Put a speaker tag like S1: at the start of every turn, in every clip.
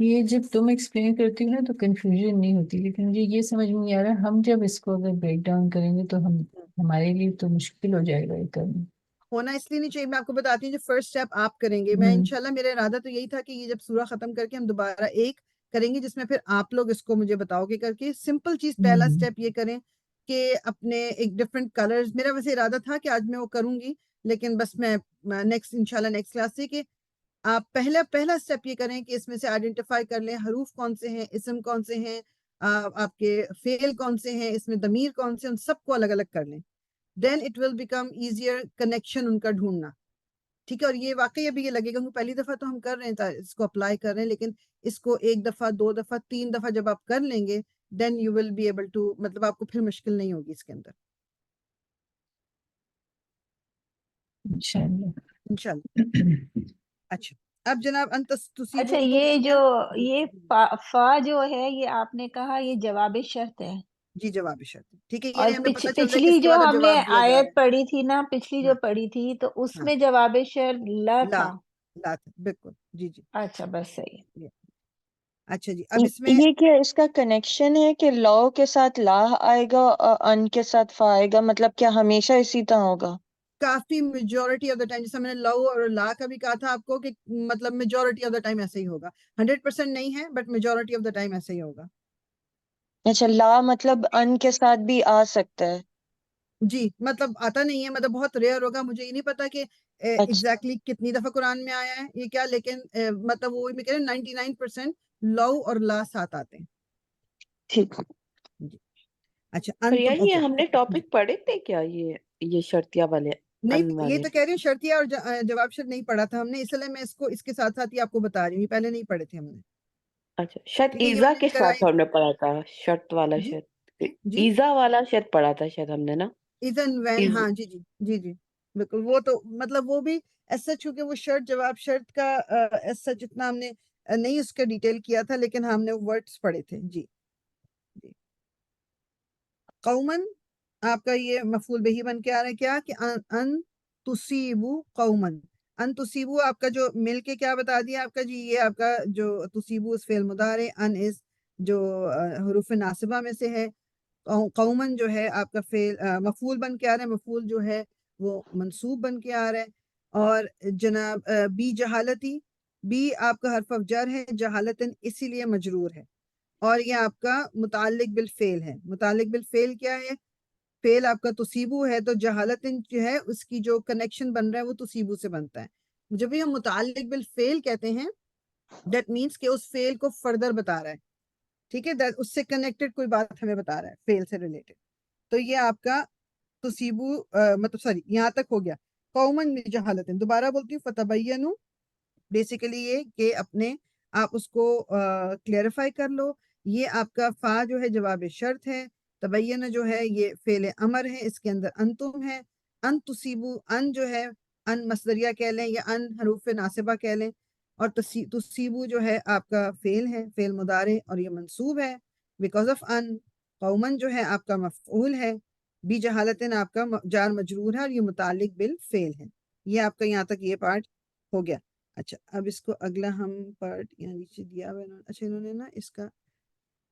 S1: ये जब तुम एक्सप्लेन करती हो ना तो कंफ्यूजन नहीं होती, लेकिन मुझे ये समझ में नहीं आ रहा, हम जब इसको अगर ब्रेक डाउन करेंगे तो हम हमारे लिए तो मुश्किल हो जाएगा ये करना।
S2: होना इसलिए नहीं चाहिए, मैं आपको बताती हूँ जो फर्स्ट स्टेप आप करेंगे, मैं
S1: हम्म।
S2: इंशाल्लाह मेरा इरादा तो यही था कि ये जब सूरा खत्म करके हम दोबारा एक करेंगे जिसमें फिर आप लोग इसको मुझे बताओगे करके। सिंपल चीज पहला
S1: हम्म।
S2: स्टेप ये करें कि अपने एक डिफरेंट कलर्स, मेरा वैसे इरादा था कि आज मैं वो करूंगी, लेकिन बस मैं नेक्स्ट इंशाल्लाह नेक्स्ट क्लास से कि आप पहला पहला स्टेप ये करें कि इसमें से आइडेंटिफाई कर लें हरूफ कौन से हैं, इसम कौन से हैं, आपके फेल कौन से हैं, इसमें दमीर कौन से हैं, उन सबको अलग अलग कर लें। Then it will become easier connection उनका ढूंढना। ठीक है, और ये वाकई अभी ये लगेगा कि पहली दफा तो हम कर रहे हैं, इसको अप्लाई कर रहे हैं, लेकिन इसको एक दफा, दो दफा, तीन दफा जब आप कर लेंगे then you will be able to, मतलब आपको फिर मुश्किल नहीं होगी इसके अंदर
S1: इंशाल्लाह।
S2: इंशाल्लाह। अच्छा, अब जनाब अंत
S3: अच्छा,
S2: तुसीबो तो हो
S3: ये जो
S2: गया।
S3: ये फा जो है, ये आपने कहा ये जवाब शर्त है।
S2: जी जवाब शर्त, ठीक है,
S3: और
S2: ये हमें पता चल रहा है कि
S3: पिछली
S2: इसके
S3: जो
S2: बाद अब
S3: हमने
S2: जवाब दिया जा
S3: आयत
S2: रहा
S3: पढ़ी थी ना, पिछली
S2: है।
S3: जो
S2: हाँ
S3: पढ़ी थी, तो
S2: हाँ,
S3: उसमें जवाब शर्त ल
S2: ला,
S3: था।
S2: ला था, बिल्कुल, जी जी।
S3: अच्छा, बस सही है।
S2: ये- अच्छा जी, अब इसमें
S4: ये क्या इसका कनेक्शन है कि लॉ के साथ ला आएगा और अन के साथ फा आएगा, मतलब क्या हमेशा इसी तरह होगा?
S2: काफी मेजोरिटी ऑफ द टाइम, जैसे मैंने लव और ला का भी कहा था आपको कि मतलब मेजोरिटी ऑफ द टाइम ऐसे ही होगा। 100% नहीं है but majority of the time ऐसे ही होगा।
S4: अच्छा, ला मतलब अन के साथ भी आ सकता है?
S2: जी, मतलब आता नहीं है, मतलब बहुत रेयर होगा, मुझे ये नहीं पता कि
S4: अच्छा,
S2: एग्जैक्टली कितनी दफा कुरान में आया है ये क्या, लेकिन मतलब वो मैं कह रही हूँ 99% लव और ला साथ आते हैं।
S4: ठीक।
S2: जी। अच्छा,
S5: प्रिया,
S2: अंतुम,
S5: ये
S2: ओके।
S5: हमने टॉपिक पढ़े थे क्या, ये शर्तिया वाले,
S2: नहीं,
S5: अन
S2: ये
S5: वाले?
S2: तो कह रही हूँ शर्तिया और जवाब शर्त नहीं पढ़ा था हमने, इसलिए मैं इसको इसके साथ साथ ही आपको बता रही हूँ, ये पहले नहीं पढ़े थे हमने।
S5: अच्छा, शायद
S2: ठीक है, ये
S5: ईजा
S2: मैंने
S5: के
S2: कराई।
S5: साथ हमने पढ़ा था, शर्त वाला
S2: जी
S5: शर्त,
S2: जी,
S5: ईजा वाला शर्त पढ़ा था शायद हमने ना।
S2: इज एंड व्हेन,
S5: इज
S2: हाँ जी जी जी जी, बिल्कुल। वो तो मतलब वो भी ऐसा, चूंकि वो शर्त जवाब शर्त का ऐसा जितना हमने नहीं उसका डिटेल किया था, लेकिन हमने वर्ड्स पढ़े थे जी जी। कौमन, आपका ये मफूल बिही बन के आ रहा है क्या कि अन तुसीबू कौमन। अन तुसीबू आपका जो मिल के क्या बता दिया आपका जी, ये आपका जो तुसीबू इस फेल मुदारे, अन इस जो हरूफ नासिबा में से है। कौमन जो है आपका फेल मफूल बन के आ रहा है, मफूल जो है वो मंसूब बन के आ रहा है। और जनाब बी जहालती, बी आपका हर्फ ऑफ जर है, जहालतन इसीलिए मजरूर है। और ये आपका मुतालिक बिल फेल है। मुतालिक बिल फेल क्या है? फेल आपका तुसीबू है, तो जहालतन जो है उसकी जो कनेक्शन बन रहा है वो तुसीबू से बनता है। जब भी हम मुतालिक बिल फेल कहते हैं, दैट मीन्स कि उस फेल को फर्दर बता रहा है। ठीक है, उससे कनेक्टेड कोई बात हमें बता रहा है, फेल से रिलेटेड। तो ये आपका तुसीबू मतलब सॉरी, यहाँ तक हो गया। कौमन में जहालतन, दोबारा बोलती हूँ, फतबय्यनु, बेसिकली ये कि अपने आप उसको क्लेरिफाई कर लो। ये आपका फा जो है जवाब शर्त है, तबय्यन जो है ये फेल अमर है, इसके अंदर अंतुम है। अन तुसीबू, अन जो है अन मसदरिया कह लें या अन हरूफ नासिबा कह लें। और तुसीबू जो है आपका फेल है, फेल मुदारे, और ये मंसूब है बिकॉज ऑफ अन। कौमन जो है आपका मफऊल है, बी जहालतन आपका जार मजरूर है, और ये मुतालिक बिल फेल है। ये आपका यहाँ तक ये पार्ट हो गया। अच्छा, अब इसको अगला हम पार्ट यहाँ नीचे दिया हुआ है अच्छा इन्होंने ना इसका,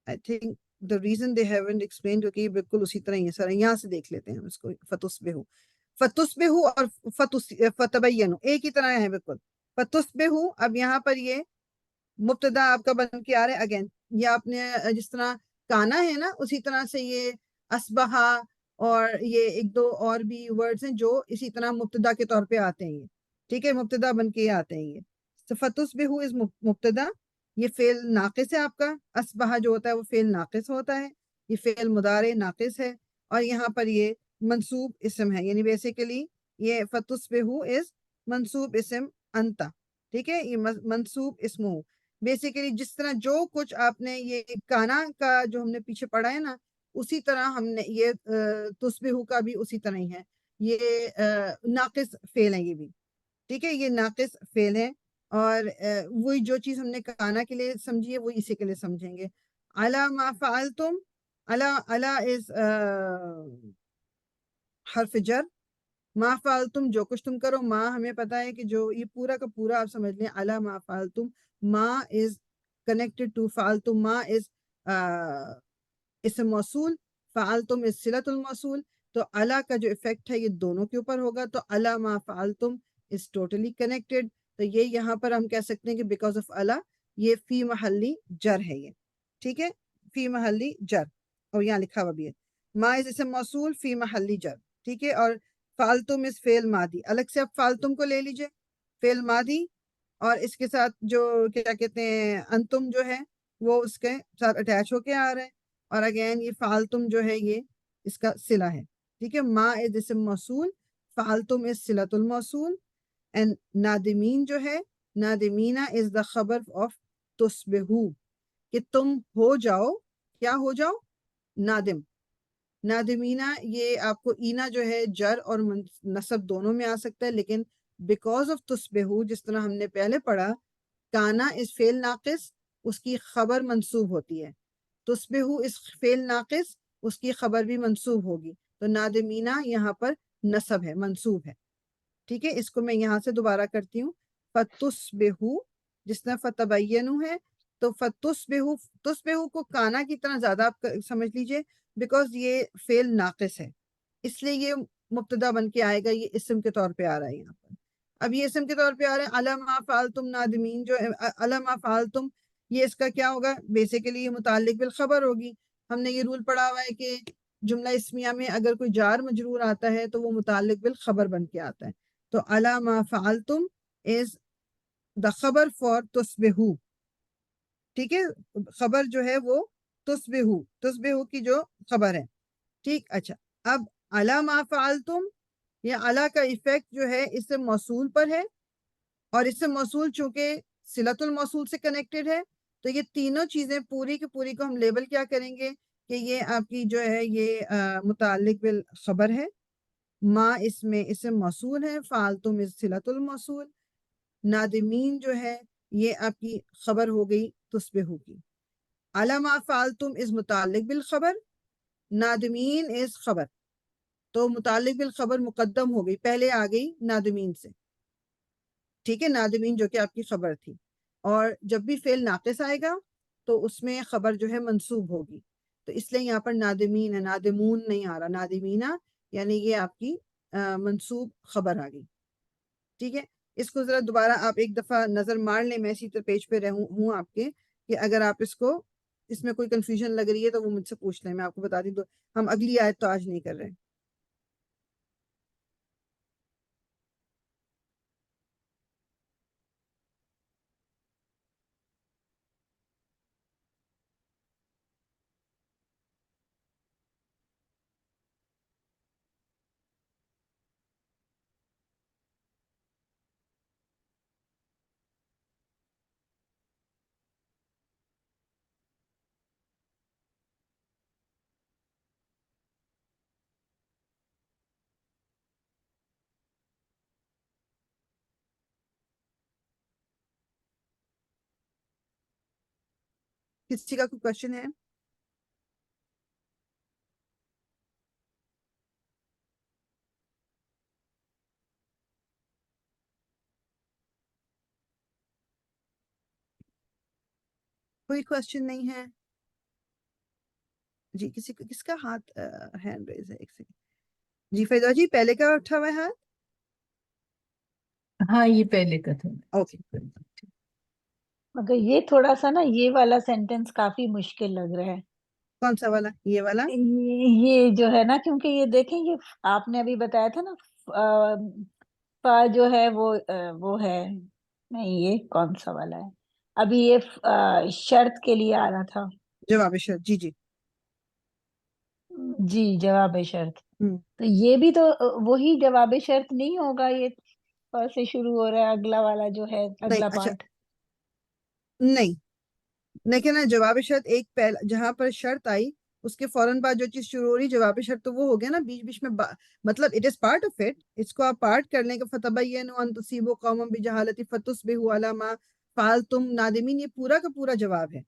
S2: I think the reason they haven't explain, क्योंकि ये बिल्कुल उसी तरह ही है सर। यहाँ से देख लेते हैं हम इसको। फतुस्बिहु, फतुस्बिहु और फतबय्यनु एक ही तरह है बिल्कुल। फतुस्बिहु, अब यहाँ पर ये मुब्तदा आपका बन के आ रहा है अगेन। ये आपने जिस तरह काना है ना, उसी तरह से ये असबहा और ये एक दो और भी वर्ड्स हैं जो इसी तरह मुब्तदा के तौर पे आते हैं ये। ठीक है, मुब्तदा बन के आते हैं ये। तो फतुस्बिहु इज मुब्तदा, ये फेल नाकिस है आपका। असबहा जो होता है वो फेल नाकिस होता है, ये फेल मुदारे नाकिस है। और यहाँ पर ये मंसूब इसम है, यानी बेसिकली ये फतुस्बिहु इज मंसूब इसम अंता। ठीक है, ये मंसूब इसमु, बेसिकली जिस तरह जो कुछ आपने ये काना का जो हमने पीछे पढ़ा है ना, उसी तरह हमने ये तुस्बिहु का भी उसी तरह ही है। ये नाकिस फेल है ये भी। ठीक है, ये नाकिस फेल है। और वही जो चीज हमने काना के लिए समझी है वही इसी के लिए समझेंगे। अला मा फ़अलतुम, अला, अला इज हर्फ जर, मा फ़अलतुम जो कुछ तुम करो। मा हमें पता है कि जो ये पूरा का पूरा आप समझ लें, अला मा फ़अलतुम, मा इज connected to फ़ालतुम मा is इसम मौसूल, फ़ालतुम इस सिलतुल मौसूल। तो अला का जो इफेक्ट है ये दोनों के ऊपर होगा। तो अला मा फ़ालतुम इज टोटली कनेक्टेड। तो ये यहाँ पर हम कह सकते हैं कि बिकॉज ऑफ अला ये फी महल्ली जर है ये, ठीक है, फी महल्ली जर। और यहाँ लिखा हुआ भी है मा इज इसम मौसूल फी महल्ली जर, ठीक है। और फ़ालतुम इस फेल मादी, अलग से आप फ़ालतुम को ले लीजिए, फेल मादी, और इसके साथ जो क्या कहते हैं अंतुम जो है वो उसके साथ अटैच होके आ रहा है। और अगेन ये फ़ालतुम जो है ये इसका सिला है, ठीक है। मा इज इसम मौसूल, फ़ालतुम इज सिलतुल मौसूल। एंड नादिमीन जो है, नादिमीना इज द खबर ऑफ तुस्बिहू, कि तुम हो जाओ, क्या हो जाओ, नादिम। नादिमीना ये आपको ईना जो है जर और नसब दोनों में आ सकता है, लेकिन बिकॉज ऑफ तुस्बिहू जिस तरह हमने पहले पढ़ा, काना इस फेल नाकिस, उसकी खबर मंसूब होती है। तुस्बिहू इस फेल नाकिस, उसकी खबर भी मंसूब होगी। तो नादिमीना यहाँ पर नसब है, मंसूब है, ठीक है। इसको मैं यहाँ से दोबारा करती हूँ। फतुस्बिहू जिस तरह फतबय्यनु है, तो फतुस्बिहू, तुस्बिहू को काना की तरह ज्यादा आप समझ लीजिए, बिकॉज ये फेल नाकिस है, इसलिए ये मुब्तदा बन के आएगा, ये इस्म के तौर पे आ रहा है यहाँ पर। अब ये इस्म के तौर पे आ रहा है। अला मा फ़ालतुम नादिमीन जो है, अला मा फ़ालतुम, ये इसका क्या होगा, बेसिकली ये मुताल्लिक बिल खबर होगी। हमने ये रूल पढ़ा हुआ है कि जुमला इस्मिया में अगर कोई जार मजरूर आता है तो वो मुताल्लिक बिल खबर बन के आता है। तो अला मा फ़ालतुम इज द खबर फॉर तुस्बिहू, ठीक है। खबर जो है वो तुस्बिहू, तुस्बिहू की जो खबर है, ठीक। अच्छा, अब अला मा फ़ालतुम, ये अला का इफेक्ट जो है इससे मौसूल पर है, और इससे मौसूल चूंकि सिलतुल मौसूल से कनेक्टेड है, तो ये तीनों चीजें पूरी की पूरी को हम लेबल क्या करेंगे कि ये आपकी जो है ये मुताल्लिक बिल खबर है। मा इसमें इसम मौसूल है, फ़ालतुम इस सिलतुल मौसूल। नादिमीन जो है ये आपकी खबर हो गई तुस्बिहू की। अला मा फ़ालतुम इस मुताल्लिक बिल खबर, नादिमीन इस खबर। तो मुताल्लिक बिल खबर मुकद्दम हो गई, पहले आ गई नादिमीन से, ठीक है। नादिमीन जो कि आपकी खबर थी, और जब भी फेल नाकिस आएगा तो उसमें खबर जो है मंसूब होगी। तो इसलिए यहाँ पर नादिमीन है, नादिमून नहीं आ रहा, नादिमीना, यानी ये आपकी मंसूब खबर आ गई, ठीक है। इसको जरा दोबारा आप एक दफा नजर मार लें, मैं इसी तरह पेज पे हूँ आपके, कि अगर आप इसको, इसमें कोई कंफ्यूजन लग रही है तो वो मुझसे पूछ लें, मैं आपको बता दी। तो हम अगली आयत तो आज नहीं कर रहे हैं। किसी का कोई क्वेश्चन है? कोई क्वेश्चन नहीं है जी? किसी को, किसका हाथ हैंड रेज है? एक सेकंड जी, फैजा जी पहले का उठा हुआ है हाथ।
S1: हाँ, ये पहले का था।
S2: ओके,
S3: मगर ये थोड़ा सा ना, ये वाला सेंटेंस काफी मुश्किल लग रहा है।
S2: कौन सा वाला? ये वाला?
S3: ये जो है ना, क्योंकि ये देखें, ये आपने अभी बताया था ना, फा जो है वो है नहीं, ये कौन सा वाला है? अभी ये शर्त के लिए आ रहा था।
S2: जवाब शर्त, जी जी।
S3: जी, जवाब शर्त।
S2: हम्म,
S3: तो ये भी तो वही जवाब शर्त नहीं होगा? ये फा से शुरू हो रहा है, अगला वाला जो है,
S2: नहीं,
S3: अगला
S2: अच्छा,
S3: पार्ट।
S2: नहीं, लेकिन ना जवाब शर्त एक पहला जहां पर शर्त आई उसके फौरन बाद जो चीज शुरू हो रही जवाब शर्त, तो वो हो गया ना बीच बीच में मतलब it is part of it. इसको आप पार्ट कर लेंगे, फतबय्यनु अन तुसीबू कौमन बिजहालति फतुस्बिहू अला मा फ़अल्तुम नादिमीन, ये पूरा का पूरा जवाब है,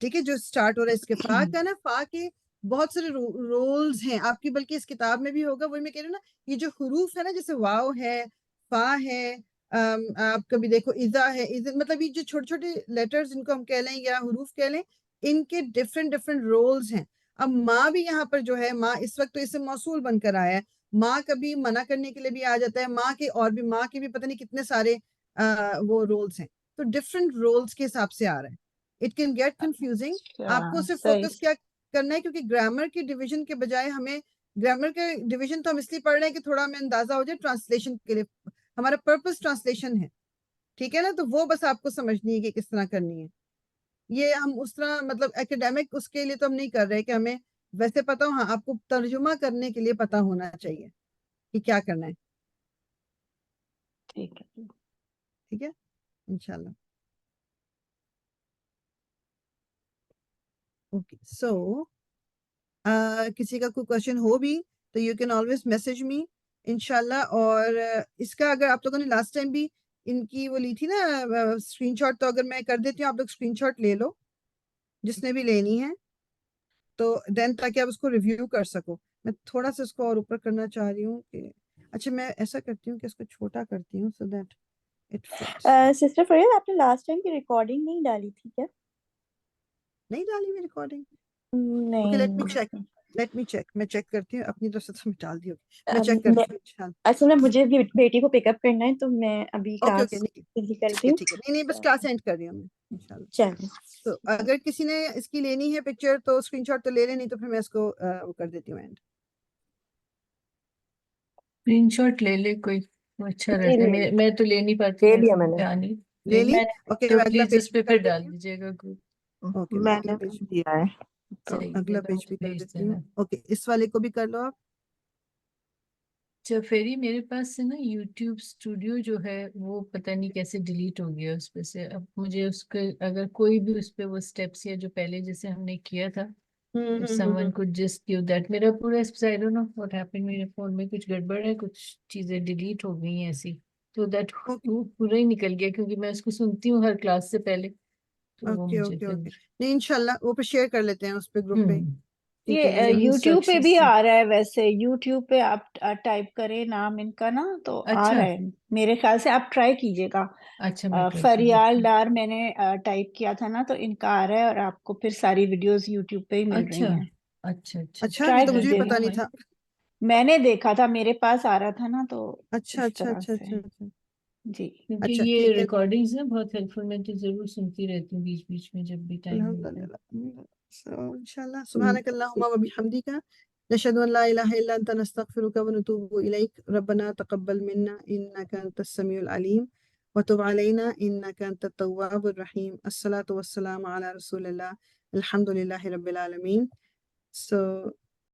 S2: ठीक है। जो स्टार्ट हो रहा है इसके फा का ना, फा के बहुत सारे रोल्स हैं आपकी, बल्कि इस किताब में भी होगा, वही मैं कह रही हूँ ना, ये जो हुरूफ है ना, जैसे वाव है, फा है, आप कभी देखो इज़ा है, इज़ मतलब ये जो छोटे छोटे लेटर्स इनको हम कह लें या हुरूफ कह लें, इनके डिफरेंट डिफरेंट रोल्स हैं। अब माँ भी यहाँ पर जो है, माँ इस वक्त तो इससे मौसूल बनकर आया है, माँ कभी मना करने के लिए भी आ जाता है, माँ के और भी माँ के भी पता नहीं कितने सारे वो रोल्स हैं, तो डिफरेंट रोल्स के हिसाब से आ रहा है। It can get confusing. आपको सिर्फ
S3: सही।
S2: फोकस क्या करना है, क्योंकि ग्रामर की डिवीजन के बजाय हमें ग्रामर के डिवीजन तो हम इसलिए पढ़ रहे हैं कि थोड़ा हमें अंदाजा हो जाए ट्रांसलेशन के लिए, हमारा पर्पस ट्रांसलेशन है, ठीक है ना, तो वो बस आपको समझनी है कि किस तरह करनी है। ये हम उस तरह मतलब एकेडमिक उसके लिए तो हम नहीं कर रहे कि हमें वैसे पता हो, हाँ आपको तर्जुमा करने के लिए पता होना चाहिए कि क्या करना है,
S3: ठीक है।
S2: ठीक है इंशाल्लाह। ओके सो किसी का कोई क्वेश्चन हो भी तो you can always message me इंशाल्लाह। और इसका अगर आप लोगों ने लास्ट टाइम भी इनकी वो ली थी ना स्क्रीनशॉट, तो अगर मैं कर देती हूँ आप लोग स्क्रीनशॉट ले लो जिसने भी लेनी है, तो देन ताकि आप उसको रिव्यू कर सको। मैं थोड़ा सा इसको और ऊपर करना चाह रही हूँ कि अच्छा मैं ऐसा करती हूँ कि इसको छोटा करती हूँ so that it fits.
S6: Sister Farid, आपने लास्ट टाइम की रिकॉर्डिंग नहीं डाली थी क्या?
S2: नहीं डाली मैं रिकॉर्डिंग?
S6: नहीं।
S2: ओके लेट मी चेक, मैं चेक करती हूँ अपनी तरफ से, तो मैं डाल दी होगी, मैं चेक
S6: मैं
S2: करती हूँ इंशाल्लाह।
S6: असल में मुझे भी बेटी को पिकअप करना है, तो मैं अभी
S2: ओके ओके
S6: क्लास
S2: नहीं
S6: बिजी करती
S2: ठीक है
S6: हूँ।
S2: ठीक है, नहीं बस क्लास एंड कर रही हूँ मैं इंशाल्लाह।
S6: चलिए।
S2: तो अगर किसी ने इसकी लेनी है पिक्चर तो स्क्रीनशॉट तो ले लेनी, तो फिर मैं इसको वो कर देती हूँ एंड।
S1: स्क्रीनशॉट ले ले कोई, वो अच्छा
S6: नहीं,
S1: रहता है।
S6: ले लिया।
S1: मैं तो ले नहीं पाती,
S6: ले
S1: मेरे
S6: लिया
S1: को
S6: मैंने।
S1: ध्यान नहीं। ले
S2: ले
S1: ली?
S2: ली?
S6: मैंने
S2: ओके
S1: तो
S2: मैं अगला
S1: प्लीज
S2: पेज
S1: उस
S2: भी
S1: पे
S2: कर
S1: फिर डाल
S2: देती हूँ।
S1: दीजिएगा ग्रुप।
S2: ओके मैं अगला
S6: मैंने
S2: पेज
S6: दिया है। तो
S1: सही
S2: अगला
S1: है, तो
S2: पेज भी कर
S1: भेज
S2: देती हूँ।
S1: देना।
S2: ओके इस वाले को भी कर लो आप।
S1: अच्छा फेरी, मेरे पास से ना यूट्यूब स्टूडियो जो है वो पता नहीं कैसे डिलीट हो गया उस पे से। अब मुझे उसके अगर कोई भी उस पे वो स्टेप्स या जो पहले जैसे हमने किया था, if someone
S2: hmm.
S1: could just give that, मेरा पूरा I don't know what happened, मेरे फोन में कुछ गड़बड़ है, कुछ चीजें डिलीट हो गई हैं ऐसी। तो दैट
S2: ओके
S1: वो पूरा ही निकल गया, क्योंकि मैं उसको सुनती हूँ हर क्लास से पहले, तो वो
S2: ओके
S1: मुझे
S2: ओके
S1: फिर।
S2: ओके नहीं इंशाल्लाह वो पे शेयर कर लेते हैं उस पे ग्रुप पे, ठीक है
S3: ये
S2: ये।
S3: यूट्यूब पे भी
S1: से।
S3: आ रहा है, वैसे यूट्यूब पे आप टाइप करें नाम इनका ना तो आ
S1: अच्छा
S3: रहा है मेरे ख्याल से। आप ट्राई कीजिएगा।
S1: अच्छा, मैं ट्राई कर
S3: फरियाल
S1: लेती हूँ।
S3: डार मैंने टाइप किया था ना, तो इनका आ रहा है और आपको फिर सारी वीडियोस यूट्यूब पे ही मिल
S1: अच्छा
S3: रही हैं।
S1: अच्छा अच्छा,
S2: अच्छा ये
S3: ट्राई
S2: तो मुझे भी
S3: कीजिएगा।
S2: पता नहीं
S1: भाई।
S2: था।
S3: मैंने देखा था, मेरे पास आ रहा था ना, तो
S2: अच्छा
S3: इस
S2: अच्छा
S3: तरह
S2: अच्छा
S3: से।
S2: अच्छा अच्छा
S3: जी।
S1: क्योंकि
S2: अच्छा
S1: ये
S2: ठीक है।
S1: रिकॉर्डिंग्स ना बहुत हेल्पफुल, मैं तो जरूर सुनती रहती हूँ बीच बीच में जब भी टाइम मिलता है।
S2: अल्हम्दुलिल्लाह इंशाल्लाह सुब्हानक अल्लाहुम्मा व बिहम्दिका नशहदु अन ला इलाहा इल्ला अंता नस्तगफिरुका व नतूबु इलैक रब्बना तक़ब्बल मिन्ना इन्नका अंतस समीउल अलीम व तुब अलैना इन्नका अंतत तव्वाबुर रहीम। अस्सलातु वस्सलामु अला रसूलिल्लाह अल्हम्दुलिल्लाहि रब्बिल आलमीन। सो